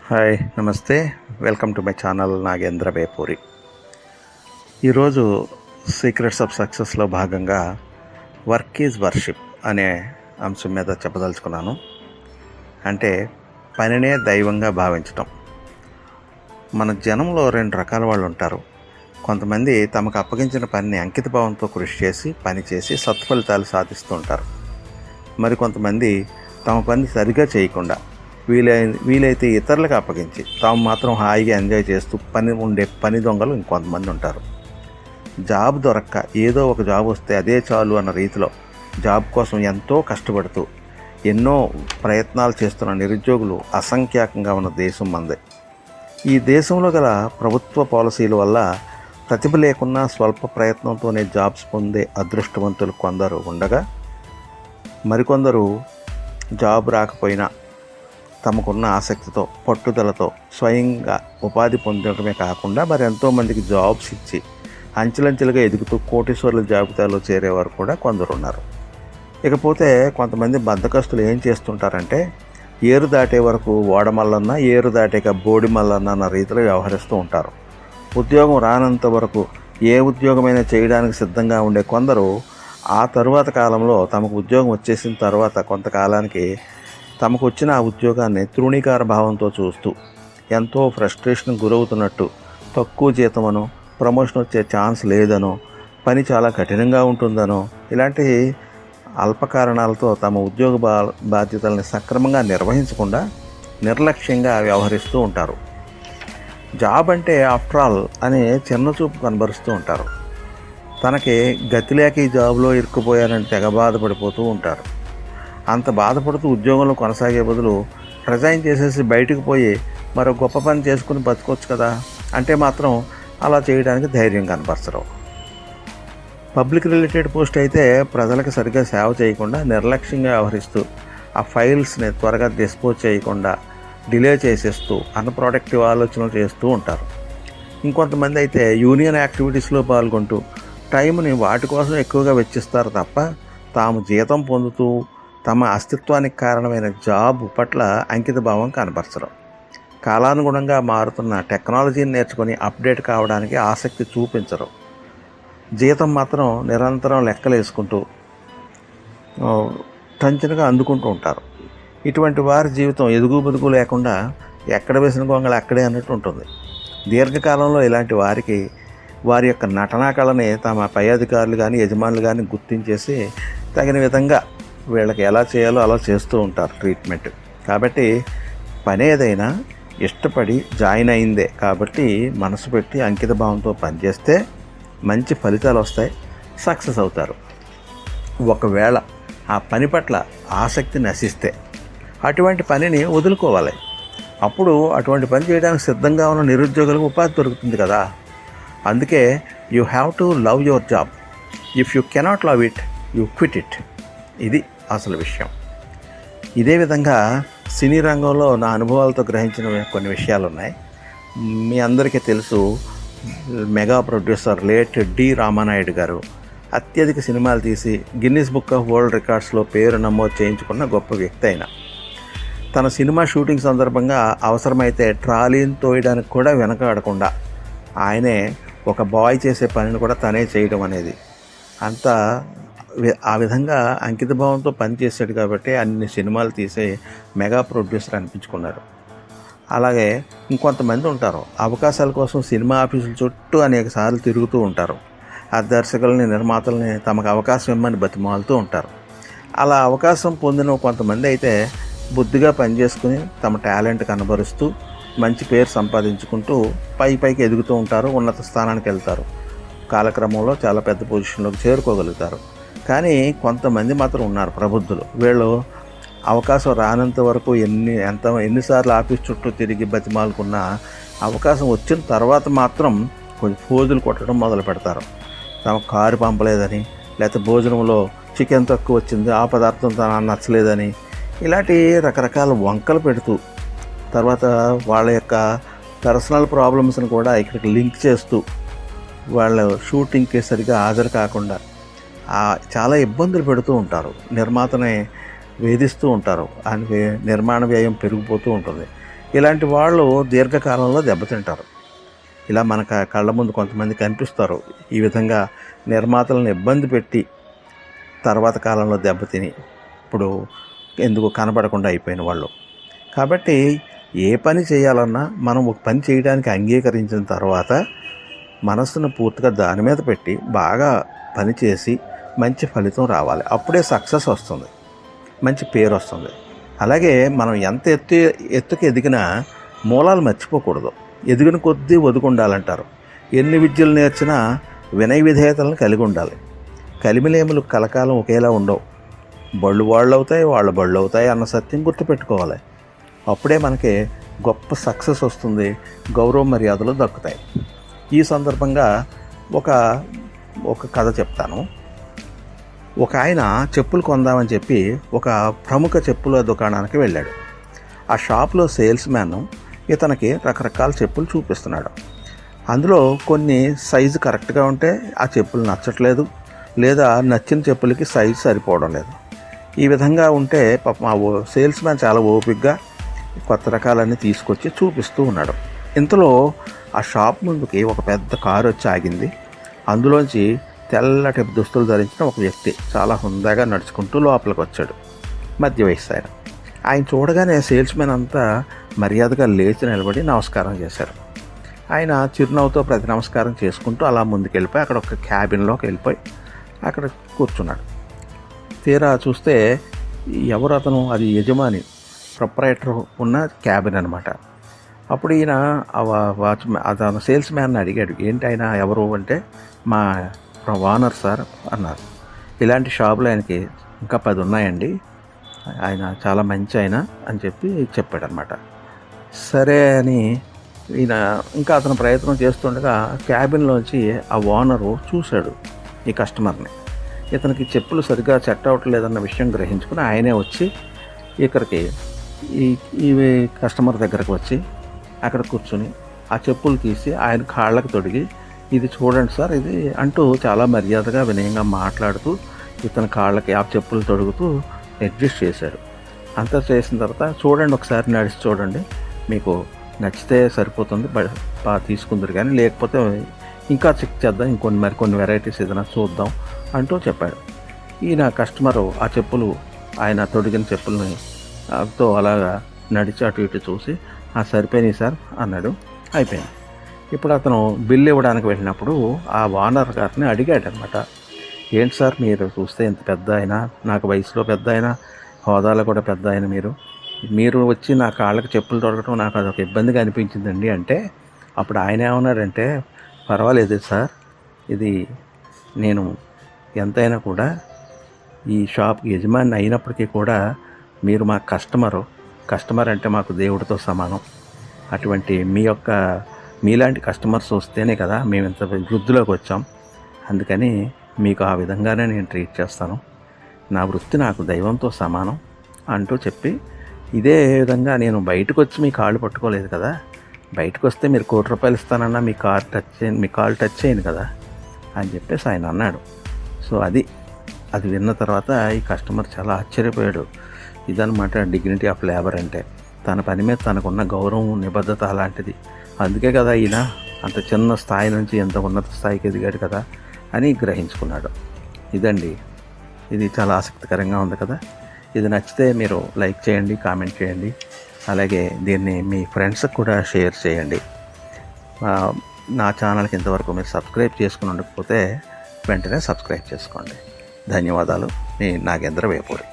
Hi నమస్తే. Welcome to my channel Nagendra Vepuri. ఈరోజు secrets of సక్సెస్లో భాగంగా వర్క్ ఈజ్ వర్షిప్ అనే అంశం మీద చెప్పదలుచుకున్నాను. అంటే పనినే దైవంగా భావించటం. మన జనంలో రెండు రకాల వాళ్ళు ఉంటారు. కొంతమంది తమకు అప్పగించిన పనిని అంకితభావంతో కృషి చేసి పనిచేసి సత్ఫలితాలు సాధిస్తూ ఉంటారు. మరికొంతమంది తమ పని సరిగా చేయకుండా వీలైతే ఇతరులకు అప్పగించి తాము మాత్రం హాయిగా ఎంజాయ్ చేస్తూ పని దొంగలు ఇంకొంతమంది ఉంటారు. జాబ్ దొరక్క ఏదో ఒక జాబ్ వస్తే అదే చాలు అన్న రీతిలో జాబ్ కోసం ఎంతో కష్టపడుతూ ఎన్నో ప్రయత్నాలు చేస్తున్న నిరుద్యోగులు అసంఖ్యాకంగా ఉన్న దేశం మనదే. ఈ దేశంలో గల ప్రభుత్వ పాలసీల వల్ల ప్రతిభ లేకున్నా స్వల్ప ప్రయత్నంతోనే జాబ్స్ పొందే అదృష్టవంతులు కొందరు ఉండగా, మరికొందరు జాబ్ రాకపోయినా తమకున్న ఆసక్తితో పట్టుదలతో స్వయంగా ఉపాధి పొందడమే కాకుండా మరి ఎంతోమందికి జాబ్స్ ఇచ్చి అంచెలంచెలుగా ఎదుగుతూ కోటీశ్వరుల జాబితాలో చేరేవారు కూడా కొందరు ఉన్నారు. ఇకపోతే కొంతమంది బద్ధకస్తులు ఏం చేస్తుంటారంటే ఏరు దాటే వరకు ఓడమల్లన్న, ఏరు దాటాక బోడి మల్లన్న అన్న రీతిలో వ్యవహరిస్తూ ఉంటారు. ఉద్యోగం రానంత వరకు ఏ ఉద్యోగమైనా చేయడానికి సిద్ధంగా ఉండే కొందరు ఆ తరువాత కాలంలో తమకు ఉద్యోగం వచ్చేసిన తర్వాత కొంతకాలానికి తమకు వచ్చిన ఆ ఉద్యోగాన్ని తృణీకార భావంతో చూస్తూ ఎంతో ఫ్రస్ట్రేషన్ గురవుతున్నట్టు, తక్కువ జీతమనో, ప్రమోషన్ వచ్చే ఛాన్స్ లేదనో, పని చాలా కఠినంగా ఉంటుందనో, ఇలాంటి అల్ప కారణాలతో తమ ఉద్యోగ బాధ్యతల్ని సక్రమంగా నిర్వహించకుండా నిర్లక్ష్యంగా వ్యవహరిస్తూ ఉంటారు. జాబ్ అంటే ఆఫ్టర్ ఆల్ అని చిన్నచూపు కనబరుస్తూ ఉంటారు. తనకి గతి లేక ఈ జాబ్లో ఇరుక్కుపోయారని తెగ బాధపడిపోతూ ఉంటారు. అంత బాధపడుతూ ఉద్యోగంలో కొనసాగే బదులు రిజైన్ చేసేసి బయటకు పోయి మరో గొప్ప పని చేసుకుని బతకొచ్చు కదా అంటే మాత్రం అలా చేయడానికి ధైర్యం కనపరచరు. పబ్లిక్ రిలేటెడ్ పోస్ట్ అయితే ప్రజలకు సరిగ్గా సేవ చేయకుండా నిర్లక్ష్యంగా వ్యవహరిస్తూ ఆ ఫైల్స్ని త్వరగా డిస్పోజ్ చేయకుండా డిలే చేసేస్తూ అన్ప్రొడక్టివ్ ఆలోచనలు చేస్తూ ఉంటారు. ఇంకొంతమంది అయితే యూనియన్ యాక్టివిటీస్లో పాల్గొంటూ టైంని వాటి కోసం ఎక్కువగా వెచ్చిస్తారు తప్ప తాము జీతం పొందుతూ తమ అస్తిత్వానికి కారణమైన జాబ్ పట్ల అంకిత భావం కనబరచరు. కాలానుగుణంగా మారుతున్న టెక్నాలజీని నేర్చుకొని అప్డేట్ కావడానికి ఆసక్తి చూపించరు. జీతం మాత్రం నిరంతరం లెక్కలు వేసుకుంటూ టంచనగా అందుకుంటూ ఉంటారు. ఇటువంటి వారి జీవితం ఎదుగు బదుగు లేకుండా ఎక్కడ వేసిన గొంగళి అక్కడే అన్నట్టు ఉంటుంది. దీర్ఘకాలంలో ఇలాంటి వారికి వారి యొక్క నటనా కళని తమ పై అధికారులు కానీ యజమానులు కానీ గుర్తించేసి తగిన విధంగా వీళ్ళకి ఎలా చేయాలో అలా చేస్తూ ఉంటారు ట్రీట్మెంట్. కాబట్టి పని ఏదైనా ఇష్టపడి జాయిన్ అయిందే కాబట్టి మనసు పెట్టి అంకిత భావంతో పనిచేస్తే మంచి ఫలితాలు వస్తాయి, సక్సెస్ అవుతారు. ఒకవేళ ఆ పని పట్ల ఆసక్తి నశిస్తే అటువంటి పనిని వదులుకోవాలి. అప్పుడు అటువంటి పని చేయడానికి సిద్ధంగా ఉన్న నిరుద్యోగులకు ఉపాధి దొరుకుతుంది కదా. అందుకే you have to love your job. If you cannot love it, you quit it. ఇది అసలు విషయం. ఇదే విధంగా సినీ రంగంలో నా అనుభవాలతో గ్రహించిన కొన్ని విషయాలు ఉన్నాయి. మీ అందరికీ తెలుసు, mega producer late D Ramanaidu garu అత్యధిక సినిమాలు తీసి గిన్నిస్ బుక్ ఆఫ్ వరల్డ్ రికార్డ్స్లో పేరు నమోదు చేయించుకున్న గొప్ప వ్యక్తి అయిన తన సినిమా షూటింగ్ సందర్భంగా అవసరమైతే ట్రాలీని తోయడానికి కూడా వెనకాడకుండా ఆయనే ఒక బాయ్ చేసే పనిని కూడా తనే చేయడం అనేది ఆ విధంగా అంకితభావంతో పనిచేశాడు కాబట్టి అన్ని సినిమాలు తీసే మెగా ప్రొడ్యూసర్ అనిపించుకున్నాడు. అలాగే ఇంకొంతమంది ఉంటారు, అవకాశాల కోసం సినిమా ఆఫీసుల చుట్టూ అనేక సార్లు తిరుగుతూ ఉంటారు. ఆ దర్శకులని, నిర్మాతల్ని తమకు అవకాశం ఇమ్మని బతిమాలుతూ ఉంటారు. అలా అవకాశం పొందిన కొంతమంది అయితే బుద్ధిగా పనిచేసుకుని తమ టాలెంట్ కనబరుస్తూ మంచి పేరు సంపాదించుకుంటూ పైకి ఎదుగుతూ ఉంటారు, ఉన్నత స్థానానికి వెళ్తారు, కాలక్రమంలో చాలా పెద్ద పొజిషన్లోకి చేరుకోగలుగుతారు. కానీ కొంతమంది మాత్రం ఉన్నారు ప్రబుద్ధులు. వీళ్ళు అవకాశం రానంత వరకు ఎన్నిసార్లు ఆఫీస్ చుట్టూ తిరిగి బతిమాలుకున్న అవకాశం వచ్చిన తర్వాత మాత్రం కొంచెం ఫోజులు కొట్టడం మొదలు పెడతారు. తమ కారు పంపలేదని, లేకపోతే భోజనంలో చికెన్ తక్కువ వచ్చింది, ఆ పదార్థం తన నచ్చలేదని, ఇలాంటి రకరకాల వంకలు పెడుతూ తర్వాత వాళ్ళ యొక్క పర్సనల్ ప్రాబ్లమ్స్ని కూడా ఇక్కడికి లింక్ చేస్తూ వాళ్ళ షూటింగ్కి సరిగా హాజరు కాకుండా చాలా ఇబ్బందులు పెడుతూ ఉంటారు. నిర్మాతని వేధిస్తూ ఉంటారు. ఆయనకి నిర్మాణ వ్యయం పెరిగిపోతూ ఉంటుంది. ఇలాంటి వాళ్ళు దీర్ఘకాలంలో దెబ్బతింటారు. ఇలా మన కళ్ళ ముందు కొంతమంది కనిపిస్తారు ఈ విధంగా నిర్మాతలను ఇబ్బంది పెట్టి తర్వాత కాలంలో దెబ్బతిని ఇప్పుడు ఎందుకు కనబడకుండా అయిపోయిన వాళ్ళు. కాబట్టి ఏ పని చేయాలన్నా మనం ఒక పని చేయడానికి అంగీకరించిన తర్వాత మనసును పూర్తిగా దాని మీద పెట్టి బాగా పని చేసి మంచి ఫలితం రావాలి. అప్పుడే సక్సెస్ వస్తుంది, మంచి పేరు వస్తుంది. అలాగే మనం ఎంత ఎత్తుకు ఎదిగినా మూలాలు మర్చిపోకూడదు. ఎదిగిన కొద్దీ ఒదుగుండాలంటారు. ఎన్ని విద్యలు నేర్చినా వినయ విధేయతలను కలిగి ఉండాలి. కలిమిలేములు కలకాలం ఒకేలా ఉండవు. బళ్ళు వాళ్ళు అవుతాయి, వాళ్ళ బళ్ళు అవుతాయి అన్న సత్యం గుర్తుపెట్టుకోవాలి. అప్పుడే మనకి గొప్ప సక్సెస్ వస్తుంది, గౌరవ మర్యాదలు దక్కుతాయి. ఈ సందర్భంగా ఒక కథ చెప్తాను. ఒక ఆయన చెప్పులు కొందామని చెప్పి ఒక ప్రముఖ చెప్పుల దుకాణానికి వెళ్ళాడు. ఆ షాప్లో సేల్స్ మ్యాన్ ఇతనికి రకరకాల చెప్పులు చూపిస్తున్నాడు. అందులో కొన్ని సైజు కరెక్ట్గా ఉంటే ఆ చెప్పులు నచ్చట్లేదు, లేదా నచ్చిన చెప్పులకి సైజు సరిపోవడం లేదు. ఈ విధంగా ఉంటే పాపం ఆ సేల్స్ మ్యాన్ చాలా ఓపికగా కొత్త రకాలన్నీ తీసుకొచ్చి చూపిస్తూ ఉన్నాడు. ఇంతలో ఆ షాప్ ముందుకి ఒక పెద్ద కారు వచ్చి ఆగింది. అందులోంచి తెల్లటి దుస్తులు ధరించిన ఒక వ్యక్తి చాలా హుందాగా నడుచుకుంటూ లోపలికి వచ్చాడు. మధ్య వయస్సు ఆయన. ఆయన చూడగానే సేల్స్ మ్యాన్ అంతా మర్యాదగా లేచి నిలబడి నమస్కారం చేశారు. ఆయన చిరునవ్వుతో ప్రతి నమస్కారం చేసుకుంటూ అలా ముందుకెళ్ళిపోయి అక్కడ ఒక క్యాబిన్లోకి వెళ్ళిపోయి అక్కడ కూర్చున్నాడు. తీరా చూస్తే ఎవరు అతను? అది యజమాని, ప్రొపరైటర్ ఉన్న క్యాబిన్ అనమాట. అప్పుడు ఈయన అతను సేల్స్ మ్యాన్ని అడిగాడు, ఏంటి ఆయన ఎవరు అంటే, మా ఓనర్ సార్ అన్నారు. ఇలాంటి షాపులు ఆయనకి ఇంకా 10 ఉన్నాయండి, ఆయన చాలా మంచి ఆయన అని చెప్పాడనమాట. సరే అని ఈయన ఇంకా అతను ప్రయత్నం చేస్తుండగా క్యాబిన్లోంచి ఆ ఓనరు చూశాడు ఈ కస్టమర్ని. ఇతనికి చెప్పులు సరిగ్గా సెట్ అవ్వట్లేదన్న విషయం గ్రహించుకుని ఆయనే వచ్చి ఇక్కడికి ఈ కస్టమర్ దగ్గరకు వచ్చి అక్కడ కూర్చుని ఆ చెప్పులు తీసి ఆయన కాళ్ళకి తొడిగి, ఇది చూడండి సార్ ఇది అంటూ చాలా మర్యాదగా వినయంగా మాట్లాడుతూ ఇతని కాళ్ళకి ఆ చెప్పులు తొడుగుతూ అడ్జస్ట్ చేశాడు. అంతా చేసిన తర్వాత, చూడండి ఒకసారి నడిచి చూడండి, మీకు నచ్చితే సరిపోతుంది, తీసుకుందరు, కానీ లేకపోతే ఇంకా చెక్ చేద్దాం, మరికొన్ని వెరైటీస్ ఏదైనా చూద్దాం అంటూ చెప్పాడు. ఈయన కస్టమరు ఆ చెప్పులు, ఆయన తొడిగిన చెప్పుల్ని తో అలాగా నడిచి అటు ఇటు చూసి, సరిపోయినాయి సార్ అన్నాడు. అయిపోయింది. ఇప్పుడు అతను బిల్లు ఇవ్వడానికి వెళ్ళినప్పుడు ఆ ఓనర్ గారిని అడిగాడు అనమాట, ఏంటి సార్ మీరు చూస్తే ఇంత పెద్ద అయినా, నాకు వయసులో పెద్ద అయినా, హోదాలో కూడా పెద్ద అయినా మీరు వచ్చి నా కాళ్ళకి చెప్పులు తొడగటం నాకు అదొక ఇబ్బందిగా అనిపించిందండి అంటే, అప్పుడు ఆయన ఏమన్నాడంటే, పర్వాలేదు సార్, ఇది నేను ఎంతైనా కూడా ఈ షాప్కి యజమాని అయినప్పటికీ కూడా మీరు మా కస్టమర్ అంటే మాకు దేవుడితో సమానం. అటువంటి మీలాంటి కస్టమర్స్ వస్తేనే కదా మేము ఇంత వృద్ధిలోకి వచ్చాం. అందుకని మీకు ఆ విధంగానే నేను ట్రీట్ చేస్తాను. నా వృత్తి నాకు దైవంతో సమానం అంటూ చెప్పి, ఇదే విధంగా నేను బయటకు వచ్చి మీ కాళ్ళు పట్టుకోలేదు కదా, బయటకు వస్తే మీరు ₹1,00,00,000 ఇస్తానన్నా మీ కాళ్ళు టచ్ చేయండి కదా అని చెప్పేసి ఆయన అన్నాడు. సో అది విన్న తర్వాత ఈ కస్టమర్ చాలా ఆశ్చర్యపోయాడు. ఇదనమాట డిగ్నిటీ ఆఫ్ లేబర్ అంటే. తన పని మీద తనకున్న గౌరవం, నిబద్ధత అలాంటిది. అందుకే కదా ఈయన అంత చిన్న స్థాయి నుంచి ఎంత ఉన్నత స్థాయికి ఎదిగాడు కదా అని గ్రహించుకున్నాడు. ఇదండి, ఇది చాలా ఆసక్తికరంగా ఉంది కదా. ఇది నచ్చితే మీరు లైక్ చేయండి, కామెంట్ చేయండి, అలాగే దీన్ని మీ ఫ్రెండ్స్కి కూడా షేర్ చేయండి. నా ఛానల్కి ఇంతవరకు మీరు సబ్స్క్రైబ్ చేసుకుని ఉండకపోతే వెంటనే సబ్స్క్రైబ్ చేసుకోండి. ధన్యవాదాలు. మీ నాగేంద్ర వేపూరి.